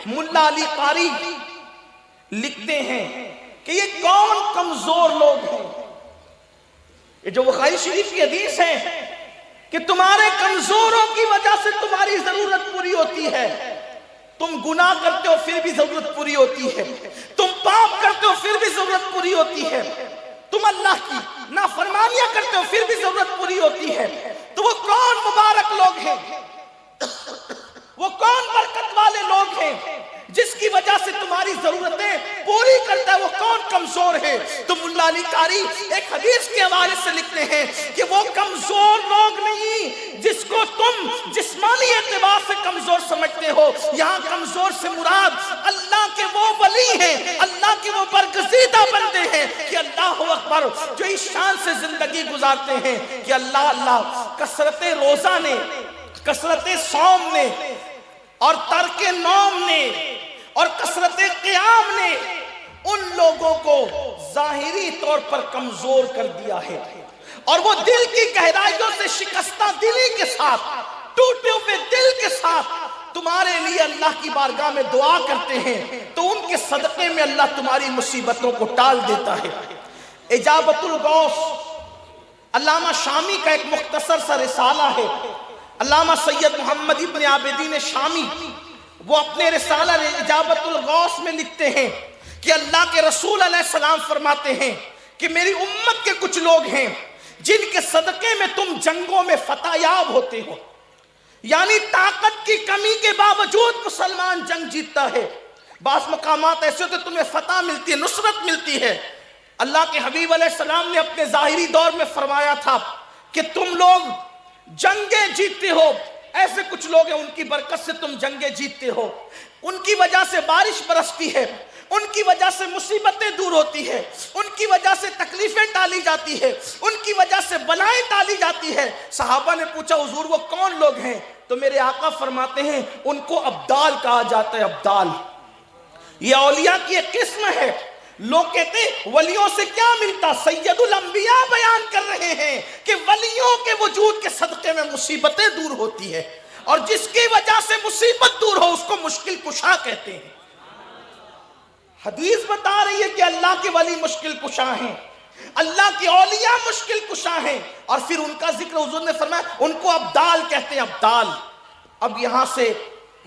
ملا علی قاری لکھتے ہیں کہ یہ کون کمزور لوگ ہیں. یہ جو بخاری شریف کی حدیث ہے کہ تمہارے کمزوروں کی وجہ سے تمہاری ضرورت پوری ہوتی ہے. تم گناہ کرتے ہو پھر بھی ضرورت پوری ہوتی ہے. تم پاپ کرتے ہو پھر بھی ضرورت پوری ہوتی ہے. تم اللہ کی نافرمانیاں کرتے ہو پھر بھی ضرورت پوری ہوتی ہے. تو وہ کون مبارک لوگ ہیں, وہ کون برکت والے لوگ ہیں جس کی وجہ سے تمہاری ضرورتیں پوری کرتا ہے؟ وہ کون کمزور ہے؟ تو ملا علی قاری ایک حدیث کے حوالے سے لکھتے ہیں کہ وہ کمزور لوگ نہیں جس کو تم جسمانی اعتبار سے کمزور سمجھتے ہو. یہاں کمزور سے مراد اللہ کے وہ ولی ہیں, اللہ کے وہ برگزیدہ بندے ہیں کہ اللہ اکبر, جو اس شان سے زندگی گزارتے ہیں کہ اللہ اللہ. کثرت روزہ نے, کثرت صوم نے, اور ترک نوم نے, اور کثرت قیام نے ان لوگوں کو ظاہری طور پر کمزور کر دیا ہے, اور وہ دل کی گہرائیوں سے شکستہ دلی کے ساتھ, ٹوٹے ہوئے دل کے ساتھ تمہارے لیے اللہ کی بارگاہ میں دعا کرتے ہیں تو ان کے صدقے میں اللہ تمہاری مصیبتوں کو ٹال دیتا ہے. اجابت الغوث علامہ شامی کا ایک مختصر سا رسالہ ہے. علامہ سید محمد ابن عابدین شامی وہ اپنے رسالہ اجابت الغوث میں لکھتے ہیں کہ اللہ کے رسول علیہ السلام فرماتے ہیں کہ میری امت کے کچھ لوگ ہیں جن کے صدقے میں تم جنگوں میں فتح یاب ہوتے ہو. یعنی طاقت کی کمی کے باوجود مسلمان جنگ جیتتا ہے. بعض مقامات ایسے ہوتے تمہیں فتح ملتی ہے, نصرت ملتی ہے. اللہ کے حبیب علیہ السلام نے اپنے ظاہری دور میں فرمایا تھا کہ تم لوگ جنگیں جیتتے ہو. ایسے کچھ لوگ ہیں ان کی برکت سے تم جنگیں جیتتے ہو, ان کی وجہ سے بارش برستی ہے, ان کی وجہ سے مصیبتیں دور ہوتی ہے, ان کی وجہ سے تکلیفیں ٹالی جاتی ہے, ان کی وجہ سے بلائیں ٹالی جاتی ہے. صحابہ نے پوچھا حضور وہ کون لوگ ہیں؟ تو میرے آقا فرماتے ہیں ان کو ابدال کہا جاتا ہے. ابدال یہ اولیاء کی ایک قسم ہے. لوگ کہتے ہیں ولیوں سے کیا ملتا؟ سید الانبیاء بیان کر رہے ہیں کہ ولیوں کے وجود کے صدقے میں مصیبتیں دور ہوتی ہے, اور جس کی وجہ سے مصیبت دور ہو اس کو مشکل کشا کہتے ہیں. حدیث بتا رہی ہے کہ اللہ کے ولی مشکل کشا ہیں, اللہ کے اولیاء مشکل کشا ہیں, اور پھر ان کا ذکر حضور نے فرمایا ان کو ابدال کہتے ہیں. ابدال. اب یہاں سے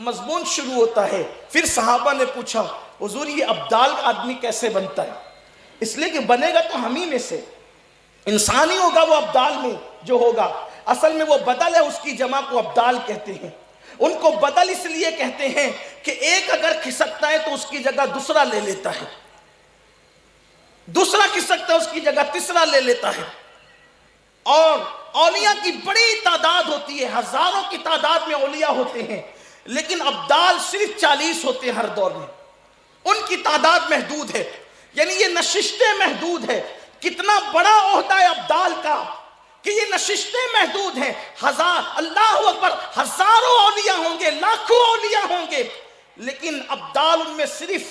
مضمون شروع ہوتا ہے. پھر صحابہ نے پوچھا حضور یہ ابدال کا آدمی کیسے بنتا ہے؟ اس لیے کہ بنے گا تو ہم ہی میں سے انسان ہی ہوگا وہ ابدال میں جو ہوگا. اصل میں وہ بدل ہے, اس کی جمع کو ابدال کہتے ہیں. ان کو بدل اس لیے کہتے ہیں کہ ایک اگر کھسکتا ہے تو اس کی جگہ دوسرا لے لیتا ہے, دوسرا کھسکتا ہے اس کی جگہ تیسرا لے لیتا ہے. اور اولیاء کی بڑی تعداد ہوتی ہے, ہزاروں کی تعداد میں اولیاء ہوتے ہیں, لیکن ابدال صرف 40 ہوتے ہیں ہر دور میں. ان کی تعداد محدود ہے, یعنی یہ نشستیں محدود ہے. کتنا بڑا عہدہ ہے ابدال کا کہ یہ نشستیں محدود ہیں. اللہ اکبر, ہزاروں اولیاء ہوں گے, لاکھوں اولیاء ہوں گے, لیکن ابدال ان میں صرف.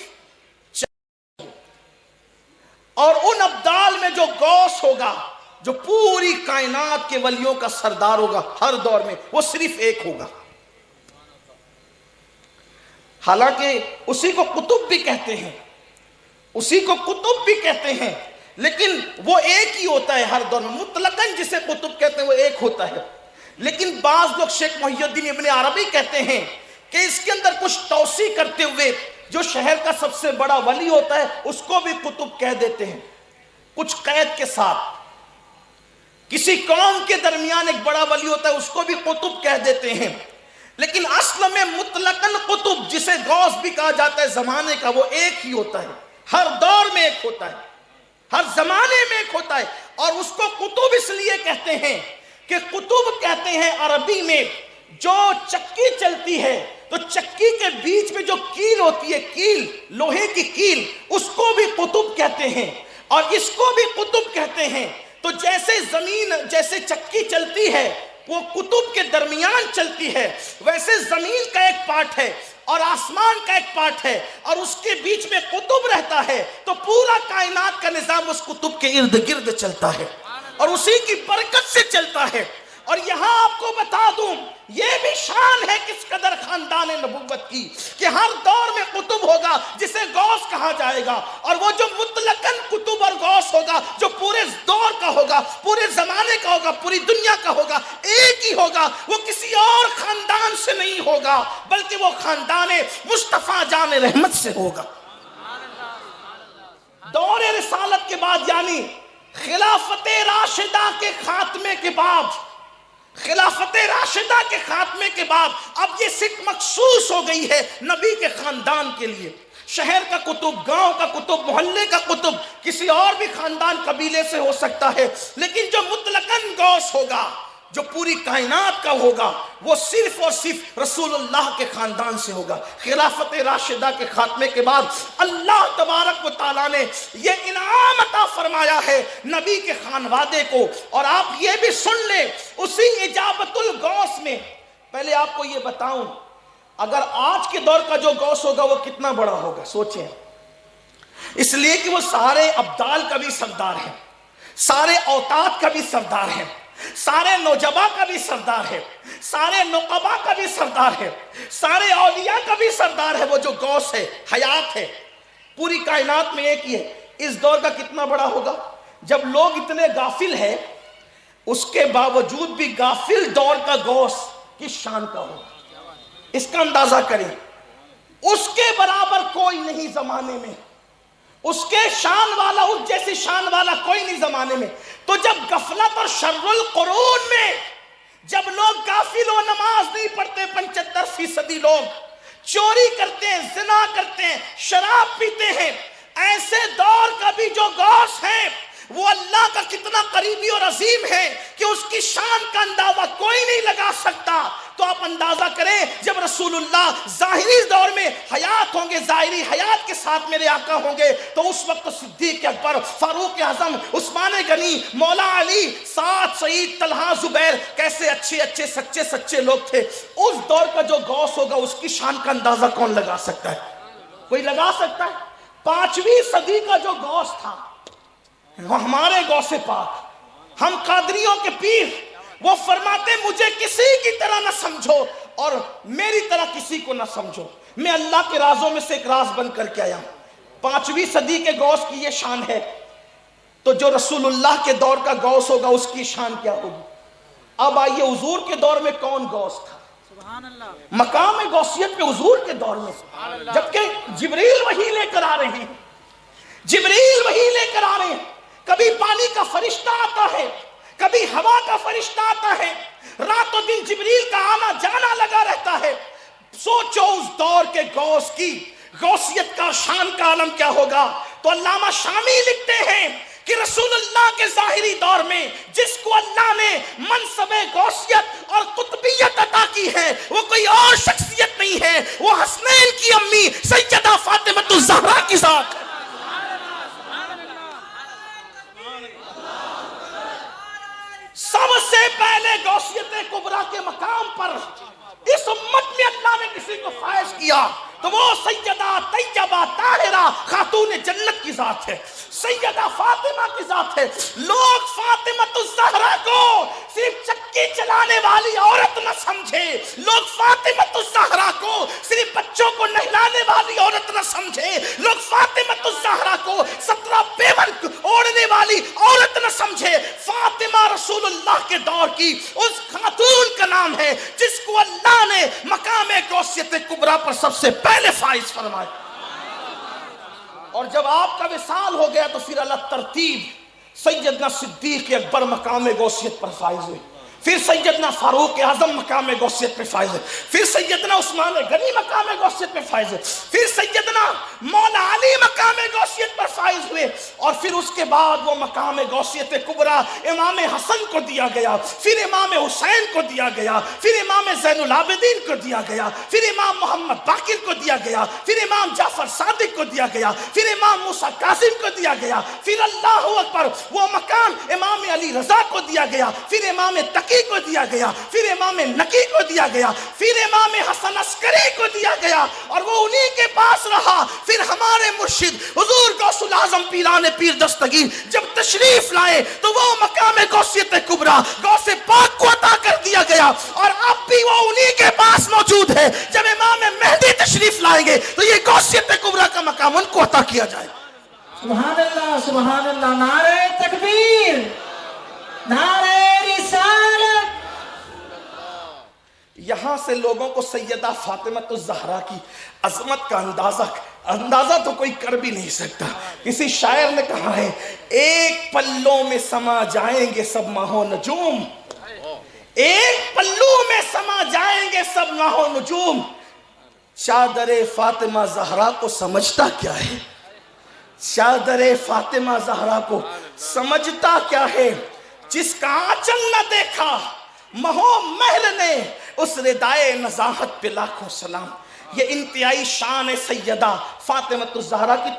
اور ان ابدال میں جو غوث ہوگا, جو پوری کائنات کے ولیوں کا سردار ہوگا ہر دور میں, وہ صرف ایک ہوگا. حالانکہ اسی کو قطب بھی کہتے ہیں, اسی کو قطب بھی کہتے ہیں, لیکن وہ ایک ہی ہوتا ہے ہر دور میں. مطلقاً جسے قطب کہتے ہیں وہ ایک ہوتا ہے. لیکن بعض لوگ شیخ محی الدین ابن عربی کہتے ہیں کہ اس کے اندر کچھ توسیع کرتے ہوئے جو شہر کا سب سے بڑا ولی ہوتا ہے اس کو بھی قطب کہہ دیتے ہیں, کچھ قید کے ساتھ. کسی قوم کے درمیان ایک بڑا ولی ہوتا ہے اس کو بھی قطب کہہ دیتے ہیں. لیکن اصل میں مطلقاً قطب جسے غوث بھی کہا جاتا ہے زمانے کا, وہ ایک ہی ہوتا ہے, ہر دور میں ایک ہوتا ہے, ہر زمانے میں ایک ہوتا ہے. اور اس کو قطب اس لیے کہتے ہیں کہ قطب کہتے ہیں عربی میں جو چکی چلتی ہے تو چکی کے بیچ میں جو کیل ہوتی ہے, کیل لوہے کی کیل, اس کو بھی قطب کہتے ہیں, اور اس کو بھی قطب کہتے ہیں. تو جیسے زمین جیسے چکی چلتی ہے وہ قطب کے درمیان چلتی ہے, ویسے زمین کا ایک پارٹ ہے اور آسمان کا ایک پارٹ ہے, اور اس کے بیچ میں قطب رہتا ہے, تو پورا کائنات کا نظام اس قطب کے ارد گرد چلتا ہے اور اسی کی برکت سے چلتا ہے. اور یہاں آپ کو بتا دوں یہ بھی شان ہے کس قدر خاندان نبوت کی کہ ہر دور میں قطب ہوگا جسے غوث کہا جائے گا، اور وہ جو مطلقاً قطب اور غوث ہوگا جو پورے دور کا ہوگا، پورے زمانے کا ہوگا، پوری دنیا کا ہوگا، ایک ہی ہوگا، وہ کسی اور خاندان سے نہیں ہوگا بلکہ وہ خاندان مصطفیٰ جان رحمت سے ہوگا۔ دور رسالت کے بعد یعنی خلافت راشدہ کے خاتمے کے بعد، خلافت راشدہ کے خاتمے کے بعد اب یہ صرف مخصوص ہو گئی ہے نبی کے خاندان کے لیے۔ شہر کا قطب، گاؤں کا قطب، محلے کا قطب کسی اور بھی خاندان قبیلے سے ہو سکتا ہے، لیکن جو مطلقاً غوث ہوگا، جو پوری کائنات کا ہوگا، وہ صرف اور صرف رسول اللہ کے خاندان سے ہوگا۔ خلافت راشدہ کے خاتمے کے بعد اللہ تبارک و تعالیٰ نے یہ انعام عطا فرمایا ہے نبی کے خانوادے کو۔ اور آپ یہ بھی سن لیں، اسی اجابت الغوث میں پہلے آپ کو یہ بتاؤں، اگر آج کے دور کا جو غوث ہوگا وہ کتنا بڑا ہوگا سوچیں، اس لیے کہ وہ سارے ابدال کا بھی سردار ہے، سارے اوتاد کا بھی سردار ہے، سارے نوجبا کا بھی سردار ہے، سارے نقبا کا بھی سردار ہے، سارے اولیاء کا بھی سردار ہے۔ وہ جو غوث ہے، حیات ہے، پوری کائنات میں ایک ہی ہے۔ اس دور کا کتنا بڑا ہوگا؟ جب لوگ اتنے غافل ہیں اس کے باوجود بھی غافل دور کا غوث کس شان کا ہوگا، اس کا اندازہ کریں۔ اس کے برابر کوئی نہیں زمانے میں، اس کے شان والا، اس جیسی شان والا کوئی نہیں زمانے میں۔ تو جب غفلت اور شر القرون میں جب لوگ غافل و نماز نہیں پڑھتے، 75% لوگ چوری کرتے ہیں، زنا کرتے ہیں، شراب پیتے ہیں، ایسے دور کا بھی جو غوث ہے وہ اللہ کا کتنا قریبی اور عظیم ہے کہ اس کی شان کا اندازہ کوئی نہیں لگا سکتا۔ تو آپ اندازہ کریں جب رسول اللہ ظاہری دور میں حیات ہوں گے، ظاہری حیات کے ساتھ میرے آقا ہوں گے، تو اس وقت صدیق اکبر، فاروق اعظم، عثمان غنی، مولا علی، سعد، سعید، طلحہ، زبیر کیسے اچھے سچے لوگ تھے۔ اس دور کا جو غوث ہوگا اس کی شان کا اندازہ کون لگا سکتا ہے؟ کوئی لگا سکتا ہے؟ 5ویں صدی کا جو غوث تھا وہ ہمارے غوث پاک، ہم قادریوں کے پیر، وہ فرماتے مجھے کسی کی طرح نہ سمجھو اور میری طرح کسی کو نہ سمجھو، میں اللہ کے رازوں میں سے ایک راز بن کر کے آیا ہوں۔ 5ویں صدی کے غوث کی یہ شان ہے، تو جو رسول اللہ کے دور کا غوث ہوگا اس کی شان کیا ہوگی؟ اب آئیے حضور کے دور میں کون غوث تھا؟ مقام غوثیت پہ حضور کے دور میں، جبکہ جبریل وحی لے کر آ رہے ہیں، جبریل وحی لے کر آ رہے ہیں، کبھی پانی کا فرشتہ آتا ہے، کبھی ہوا کا فرشتہ آتا ہے، رات و دن جبریل کا آنا جانا لگا رہتا ہے۔ سوچو اس دور کے غوث کی غوثیت کا شان کا عالم کیا ہوگا۔ تو علامہ شامی لکھتے ہیں کہ رسول اللہ کے ظاہری دور میں جس کو اللہ نے منصب غوثیت اور قطبیت عطا کی ہے وہ کوئی اور شخصیت نہیں ہے، وہ حسنین کی امی سیدہ فاطمہ الزہرا کی ذات ہے۔ سب سے پہلے غوثیت کبریٰ کے مقام پر اس امت میں اللہ نے کسی کو فائز کیا تو وہ سیدہ طیبہ طاہرہ خاتون جنت کی ذات ہے، سیدہ فاطمہ کی ذات ہے۔ لوگ فاطمہ الزہرا کو صرف چکی چلانے والی عورت نہ سمجھے، لوگ فاطمہ الزہرا کو صرف بچوں کو نہلانے والی عورت نہ سمجھے، لوگ فاطمہ الزہرا کو 17 پیون اوڑھنے والی عورت نہ سمجھے۔ فاطمہ رسول اللہ کے دور کی اس خاتون کا نام ہے جس کو اللہ نے مقام غوثیت کبریٰ پر سب سے پہلے فائز فرمایا۔ اور جب آپ کا وصال ہو گیا تو پھر اللہ ترتیب سیدنا صدیق اکبر مقام غوثیت پر فائز ہوئے، پھر سیدنا فاروق اعظم مقام غوثیت پہ فائز ہوئے، پھر سیدنا عثمان غنی مقام غوثیت پہ فائز ہوئے، پھر سیدنا مولا علی مقام غوثیت پر فائز ہوئے، اور پھر اس کے بعد وہ مقام غوثیت کبریٰ امام حسن کو دیا گیا، پھر امام حسین کو دیا گیا، پھر امام زین العابدین کو دیا گیا، پھر امام محمد باقر کو دیا گیا، پھر امام جعفر صادق کو دیا گیا، پھر امام موسیٰ کاظم کو دیا گیا، پھر اللہ اکبر وہ مقام امام علی رضا کو دیا گیا، پھر امام تقی بقی کو دیا گیا، پھر امام نقی کو دیا گیا، پھر امام حسن عسکری کو دیا گیا، اور وہ انہی کے پاس رہا۔ پھر ہمارے مرشد حضور غوث الاعظم پیران پیر دستگیر جب تشریف لائے تو وہ مقام غوثیت کبریٰ غوث پاک کو عطا کر دیا گیا، اور اب بھی وہ انہی کے پاس موجود ہے۔ جب امام مہدی تشریف لائیں گے تو یہ غوثیت کبریٰ کا مقام ان کو عطا کیا جائے۔ سبحان اللہ، سبحان اللہ، نعرہ تکبیر، نعرہ رسالت۔ یہاں سے لوگوں کو سیدہ فاطمہ الزہرا کی عظمت کا اندازہ تو کوئی کر بھی نہیں سکتا۔ کسی شاعر نے کہا ہے، ایک پلوں میں سما جائیں گے سب ماہ و نجوم، ایک پلو میں سما جائیں گے سب ماہ و نجوم۔ چادر فاطمہ زہرا کو سمجھتا کیا ہے؟ چادر فاطمہ زہرا کو سمجھتا کیا ہے؟ جس کا آنچل نہ دیکھا مہو محل نے، اس ردائے نزاہت پہ لاکھوں سلام۔ یہ انتہائی شان سیدہ فاطمہ الزہرا کی